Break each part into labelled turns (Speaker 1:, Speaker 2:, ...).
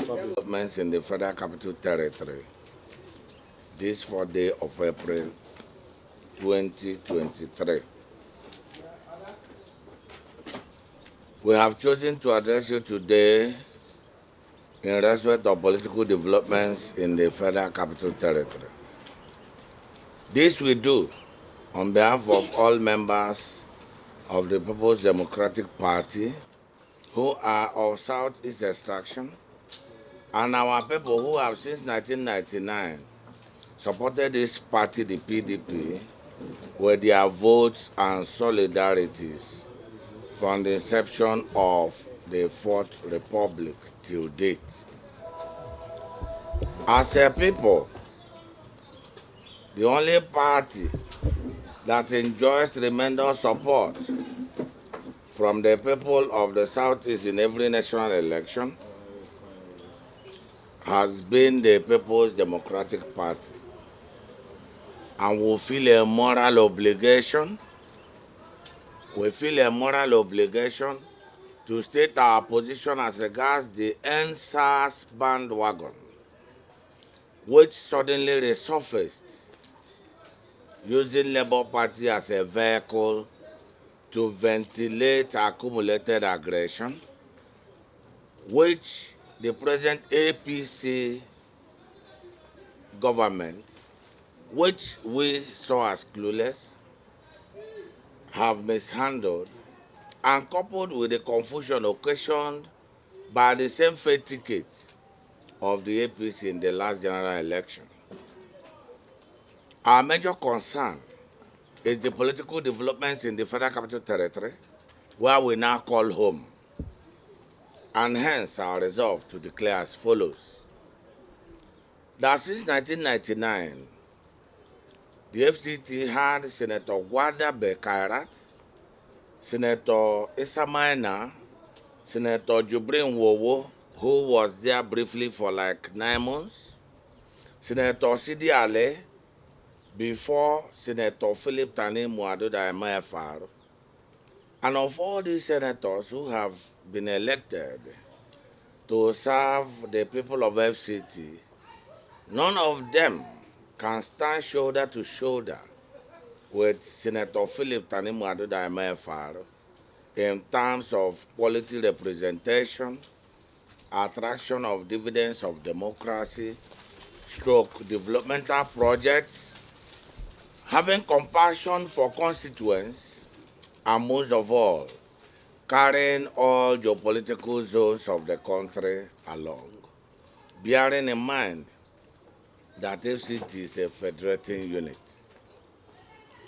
Speaker 1: Developments in the Federal Capital Territory this 4th day of April 2023. We have chosen to address you today in respect of political developments in the Federal Capital Territory. This we do on behalf of all members of the People's Democratic Party who are of Southeast extraction and our people who have since 1999 supported this party, the PDP, with their votes and solidarities from the inception of the Fourth Republic till date. As a people, the only party that enjoys tremendous support from the people of the Southeast in every national election has been the People's Democratic Party. And we feel a moral obligation to state our position as regards the NSAS bandwagon, which suddenly resurfaced using Labour Party as a vehicle to ventilate accumulated aggression, which the present APC government, which we saw as clueless, have mishandled, and coupled with the confusion occasioned by the same fate ticket of the APC in the last general election. Our major concern is the political developments in the Federal Capital Territory, where we now call home, and hence our resolve to declare as follows: that since 1999, the FCT had Senator Gwada Bekairat, Senator Issa Maina, Senator Jubrin Wowo, who was there briefly for like 9 months, Senator Sidi Ale, before Senator Philip Tanim Aduda MFR, and of all these senators who have been elected to serve the people of FCT, none of them can stand shoulder to shoulder with Senator Philip Tanim Aduda MFR in terms of quality representation, attraction of dividends of democracy, stroke developmental projects, having compassion for constituents, and most of all, carrying all geopolitical zones of the country along, bearing in mind that FCT is a federating unit.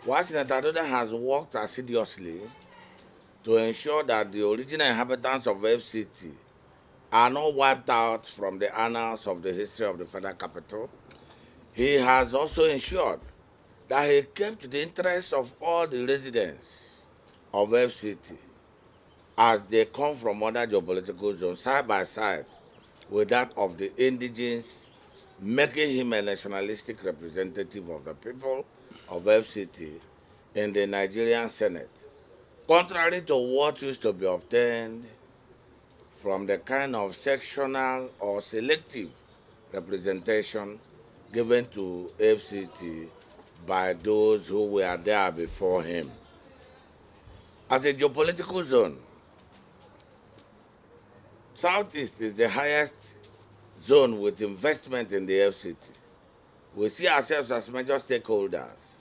Speaker 1: While Senator Aduda has worked assiduously to ensure that the original inhabitants of FCT are not wiped out from the annals of the history of the Federal Capital, he has also ensured that he kept the interests of all the residents of FCT as they come from other geopolitical zones side by side with that of the indigenes, making him a nationalistic representative of the people of FCT in the Nigerian Senate, contrary to what used to be obtained from the kind of sectional or selective representation given to FCT by those who were there before him. As a geopolitical zone, Southeast is the highest zone with investment in the FCT. We see ourselves as major stakeholders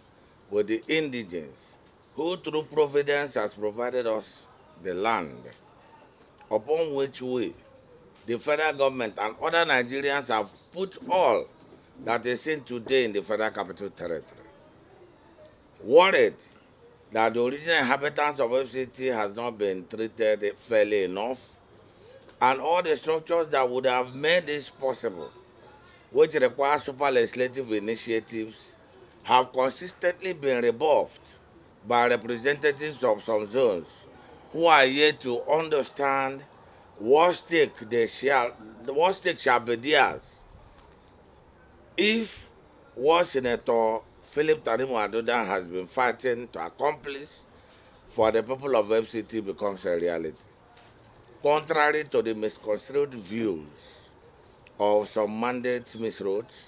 Speaker 1: with the indigenes who through providence has provided us the land upon which we, the federal government and other Nigerians have put all that is seen today in the Federal Capital Territory. Worried that the original inhabitants of FCT has not been treated fairly enough, and all the structures that would have made this possible, which require super legislative initiatives, have consistently been rebuffed by representatives of some zones who are yet to understand what stake shall be theirs if what Senator Philip Tanim Aduda has been fighting to accomplish for the people of FCT becomes a reality. contrary to the misconstrued views of some mandate misroads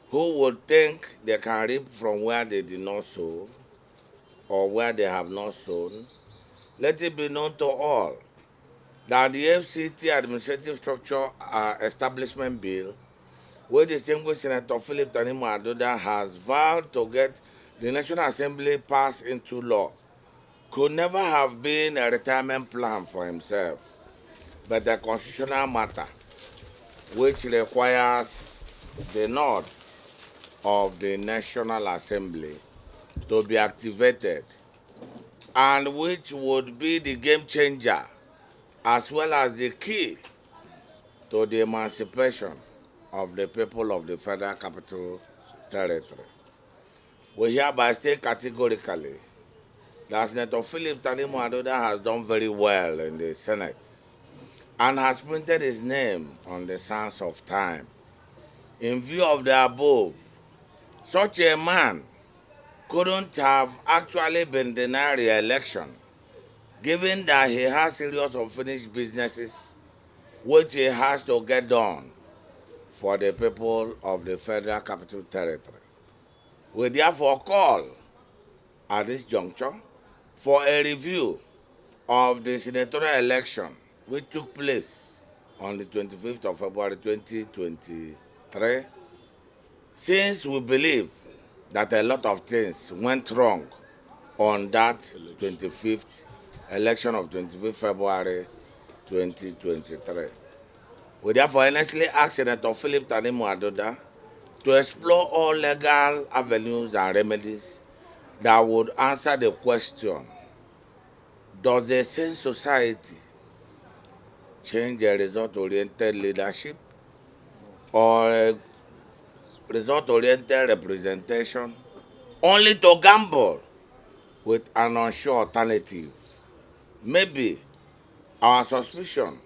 Speaker 1: who would think they can reap from where they did not sow or where they have not sown. Let it be known to all that the FCT Administrative Structure Establishment Bill, where distinguished Senator Philip Tanimu Aduda has vowed to get the National Assembly passed into law, could never have been a retirement plan for himself, but a constitutional matter which requires the nod of the National Assembly to be activated, and which would be the game changer as well as the key to the emancipation of the people of the Federal Capital Territory. We hereby state categorically that Senator Philip Tanimu Aduda has done very well in the Senate and has printed his name on the sands of time. In view of the above, such a man couldn't have actually been denied re-election, given that he has serious unfinished businesses which he has to get done for the people of the Federal Capital Territory. We therefore call at this juncture for a review of the senatorial election which took place on the 25th of February 2023, since we believe that a lot of things went wrong on that 25th election of 25th February 2023. We therefore earnestly ask Senator Philip Tanimu Aduda to explore all legal avenues and remedies that would answer the question, does a sane society change a result-oriented leadership or a result-oriented representation only to gamble with an unsure alternative? Maybe our suspicion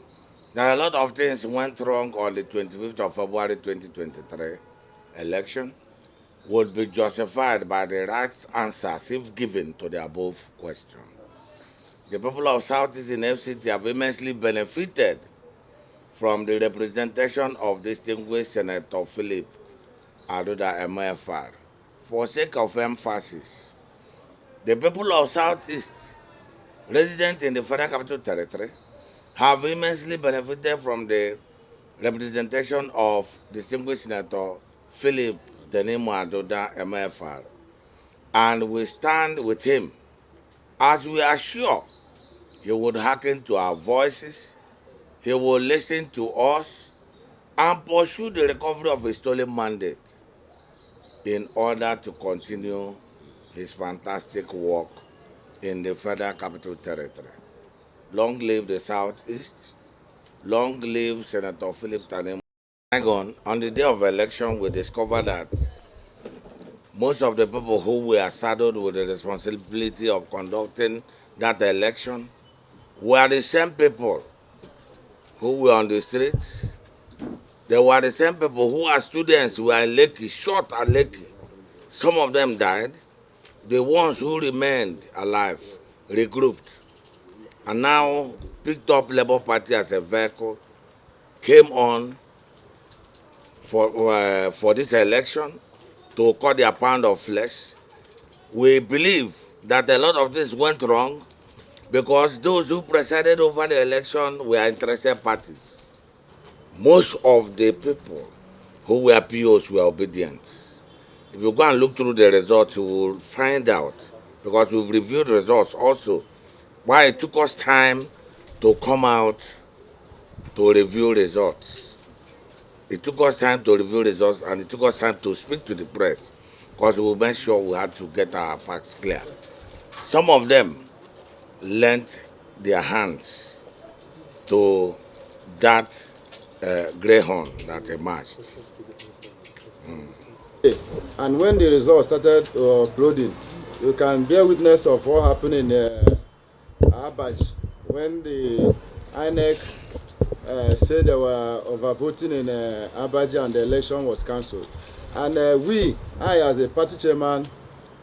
Speaker 1: that a lot of things went wrong on the 25th of February 2023 election would be justified by the right answers if given to the above question. The people of Southeast in FCT have immensely benefited from the representation of distinguished Senator Philip Aduda MFR. For sake of emphasis, the people of Southeast resident in the Federal Capital Territory have immensely benefited from the representation of distinguished Senator Philip Tanimu Aduda MFR, and we stand with him as we are sure he would hearken to our voices, he will listen to us, and pursue the recovery of his stolen mandate in order to continue his fantastic work in the Federal Capital Territory. Long live the Southeast. Long live Senator Philip Tanimu. On the day of election, we discovered that most of the people who were saddled with the responsibility of conducting that election were the same people who were on the streets. They were the same people who are students who were in Lekki, shot at Lekki. Some of them died. The ones who remained alive regrouped and now picked up Labour Party as a vehicle, came on for this election to cut their pound of flesh. We believe that a lot of this went wrong because those who presided over the election were interested parties. Most of the people who were POs were obedient. If you go and look through the results, you will find out, because we've reviewed results also, why it took us time to come out to review results. It took us time to review results, and it took us time to speak to the press, because we made sure we had to get our facts clear. Some of them lent their hands to that greyhound that emerged.
Speaker 2: And when the results started uploading, you can bear witness of what happened in Abuja when the INEC said they were overvoting in Abuja and the election was cancelled. And I as a party chairman,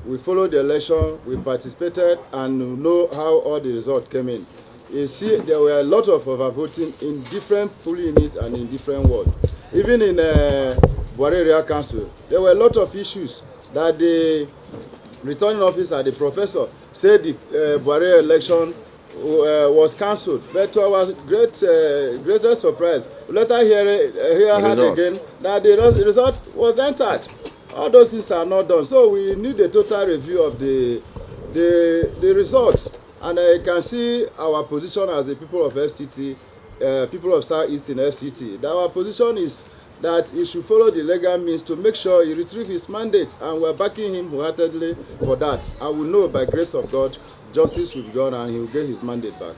Speaker 2: we followed the election, we participated and know how all the results came in. you see there were a lot of overvoting in different polling units and in different wards. Even in Buare Area Council, there were a lot of issues that the returning officer, the professor, said the Buare election was cancelled. But to our greatest surprise, we later heard again that the result was entered. All those things are not done. So we need a total review of the results. And I can see our position as the people of FCT, people of Southeast in FCT, that our position is that he should follow the legal means to make sure he retrieve his mandate, and we're backing him wholeheartedly for that. And we know by grace of God, justice will be done and he will get his mandate back.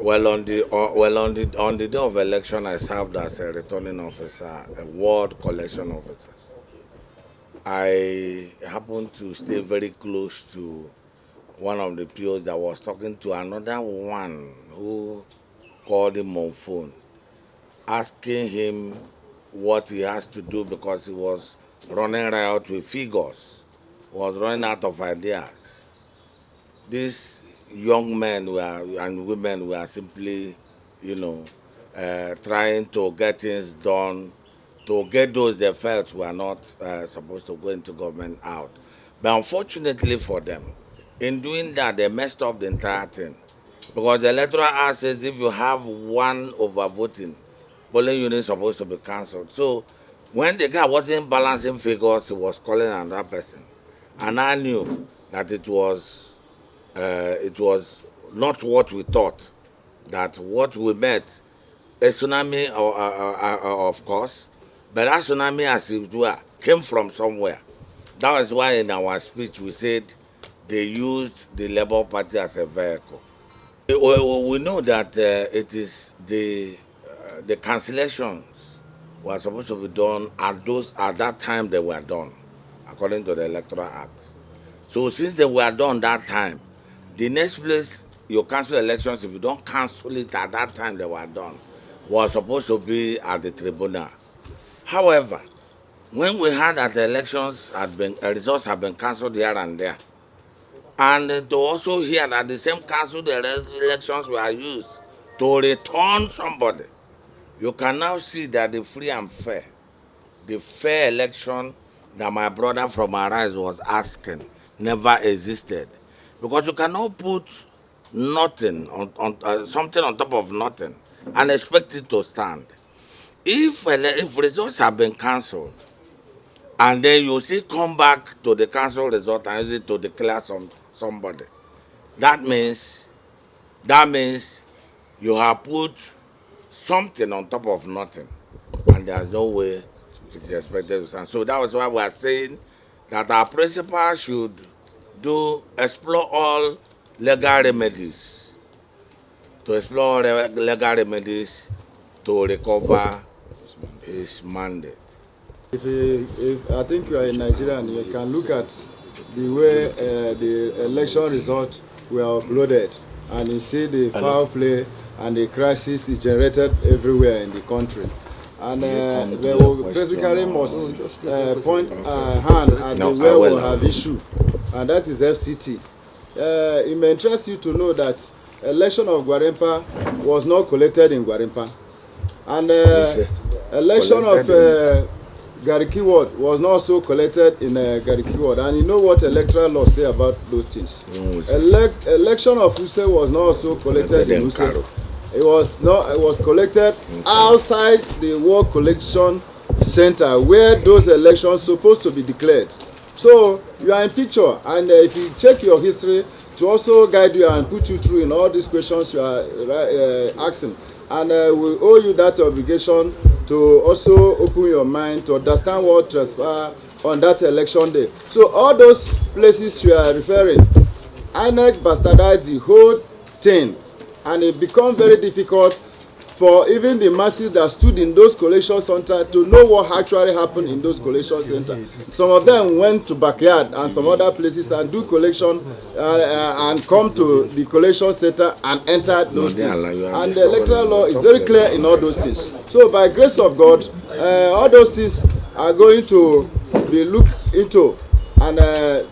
Speaker 1: Well, on the day of election, I served as a returning officer, a ward collection officer. I happened to stay very close to one of the POs that was talking to another one who called him on phone, asking him what he has to do because he was running riot with figures, was running out of ideas. These young men and women were simply, trying to get things done, to get those they felt were not supposed to go into government out. But unfortunately for them, in doing that, they messed up the entire thing. Because the Electoral Act says if you have one overvoting, polling unit is supposed to be cancelled. So when the guy wasn't balancing figures, he was calling another person. And I knew that it was not what we thought, that what we met, a tsunami, of course, but that tsunami, as it were, came from somewhere. That was why in our speech we said they used the Labour Party as a vehicle. We know that it is the cancellations were supposed to be done at that time they were done, according to the Electoral Act. So since they were done that time, the next place you cancel elections, if you don't cancel it at that time they were done, was supposed to be at the tribunal. However, when we heard that the results have been cancelled here and there, and to also hear that the same cancelled elections were used to return somebody, you can now see that the free and fair, the fair election that my brother from Arise was asking never existed. Because you cannot put nothing on something on top of nothing and expect it to stand. If results have been cancelled, and then you see come back to the council result and use it to declare somebody, that means you have put something on top of nothing, and there's no way it is expected to stand. So that was why we are saying that our principal should explore all legal remedies, to recover his mandate.
Speaker 2: If I think you are a Nigerian, you can look at the way the election results were uploaded, and you see the foul play and the crisis is generated everywhere in the country. And they will basically must point a hand at the where we have issue, and that is FCT. It may interest you to know that election of Gwarimpa was not collected in Gwarimpa, and election of Gariki Ward was not also collected in Gariki Ward. And you know what electoral law say about those things. Election of Use was not also collected in Use. It was collected outside the ward collection center where those elections supposed to be declared. So you are in picture, and if you check your history to also guide you and put you through in all these questions you are asking, and we owe you that obligation to also open your mind to understand what transpired on that election day. So all those places you are referring, INEC bastardized the whole thing, and it became very difficult for even the masses that stood in those collection centers to know what actually happened in those collection centers. Some of them went to backyard and some other places and do collection and come to the collection center and enter those things. And the electoral law is very clear in all those things. So by grace of God, all those things are going to be looked into, and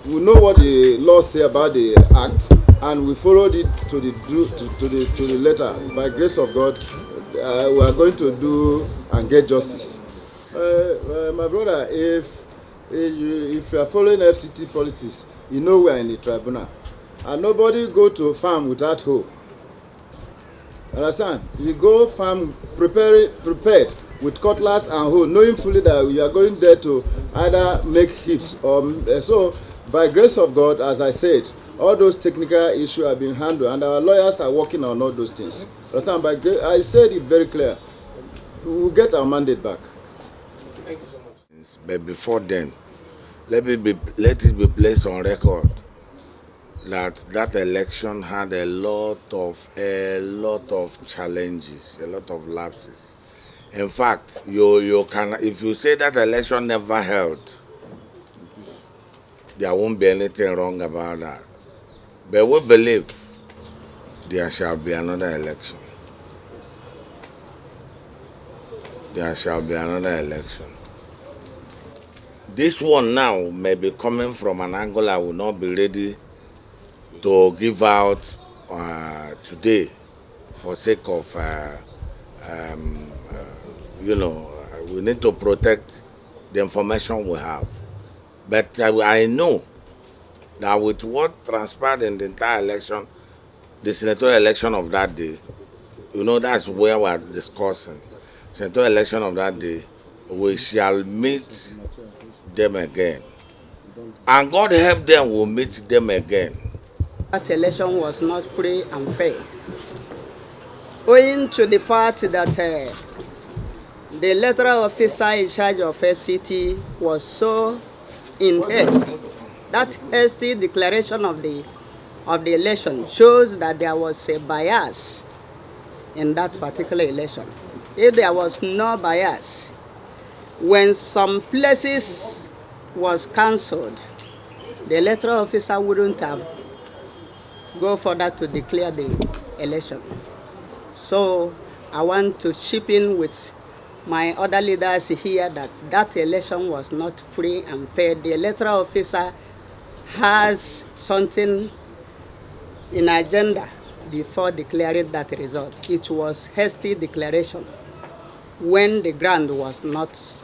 Speaker 2: we know what the law say about the act. and we followed it to the letter. By grace of God, we are going to do and get justice. My brother, if you are following FCT politics, you know we are in the tribunal, and nobody go to farm without hope. Understand? You go farm prepared with cutlass and hoe, knowing fully that you are going there to either make heaps or so. By grace of God, as I said, all those technical issues are being handled, and our lawyers are working on all those things. Understand? By grace, I said it very clear. We will get our mandate back.
Speaker 1: Thank you so much. But before then, let it be placed on record that election had a lot of challenges, a lot of lapses. In fact, you can, if you say that election never held, there won't be anything wrong about that. But we believe there shall be another election. There shall be another election. This one now may be coming from an angle I will not be ready to give out today for sake of, we need to protect the information we have. But I know that with what transpired in the entire election, the senatorial election of that day, that's where we are discussing. Senatorial election of that day, we shall meet them again. And God help them, we'll meet them again.
Speaker 3: That election was not free and fair, owing to the fact that the electoral officer in charge of FCT was so in haste. That hasty declaration of the election shows that there was a bias in that particular election. If there was no bias, when some places was cancelled, the electoral officer wouldn't have go further to declare the election. So I want to chip in with my other leaders here that election was not free and fair. The electoral officer has something in agenda before declaring that result. It was hasty declaration when the ground was not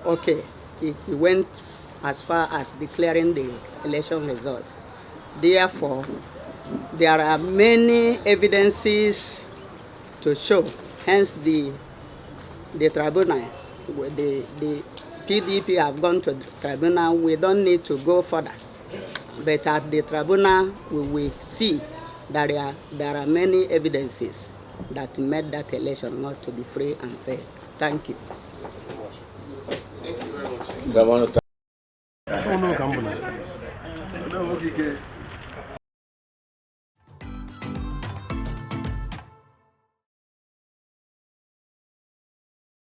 Speaker 3: okay. It went as far as declaring the election result. Therefore, there are many evidences to show, hence the tribunal, the PDP have gone to the tribunal. We don't need to go further. But at the tribunal, we will see that there are many evidences that made that election not to be free and fair. Thank you.
Speaker 1: Thank you very much.